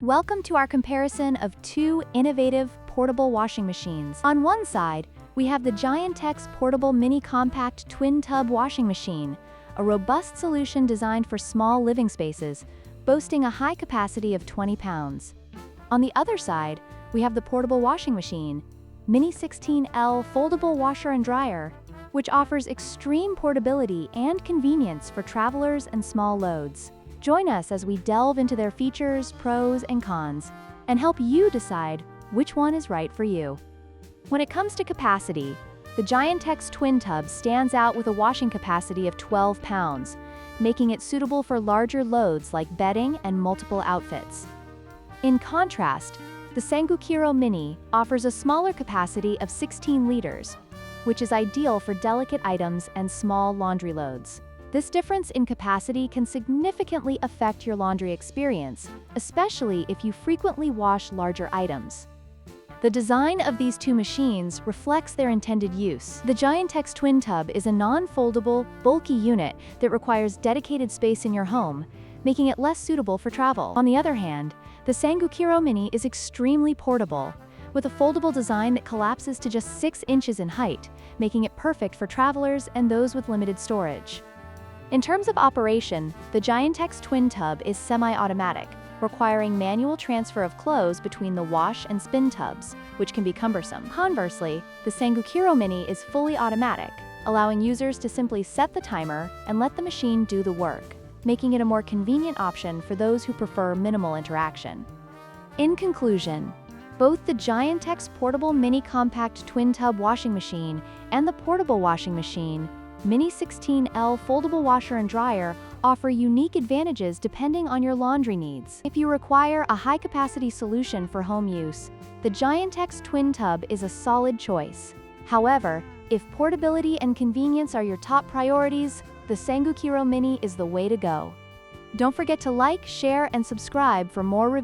Welcome to our comparison of two innovative portable washing machines. On one side, we have the Giantex Portable Mini Compact Twin Tub Washing Machine, a robust solution designed for small living spaces, boasting a high capacity of 20 pounds. On the other side, we have the Portable Washing Machine, Mini 16L Foldable Washer and Dryer, which offers extreme portability and convenience for travelers and small loads. Join us as we delve into their features, pros, and cons, and help you decide which one is right for you. When it comes to capacity, the Giantex Twin Tub stands out with a washing capacity of 12 pounds, making it suitable for larger loads like bedding and multiple outfits. In contrast, the Sangukiro Mini offers a smaller capacity of 16 liters, which is ideal for delicate items and small laundry loads. This difference in capacity can significantly affect your laundry experience, especially if you frequently wash larger items. The design of these two machines reflects their intended use. The Giantex Twin Tub is a non-foldable, bulky unit that requires dedicated space in your home, making it less suitable for travel. On the other hand, the Sangukiro Mini is extremely portable, with a foldable design that collapses to just 6 inches in height, making it perfect for travelers and those with limited storage. In terms of operation, the Giantex Twin Tub is semi-automatic, requiring manual transfer of clothes between the wash and spin tubs, which can be cumbersome. Conversely, the Sangukiro Mini is fully automatic, allowing users to simply set the timer and let the machine do the work, making it a more convenient option for those who prefer minimal interaction. In conclusion, both the Giantex Portable Mini Compact Twin Tub Washing Machine and the Portable Washing Machine Mini 16L Foldable Washer and Dryer offer unique advantages depending on your laundry needs. If you require a high-capacity solution for home use, the Giantex Twin Tub is a solid choice. However, if portability and convenience are your top priorities, the Sangukiro Mini is the way to go. Don't forget to like, share, and subscribe for more reviews.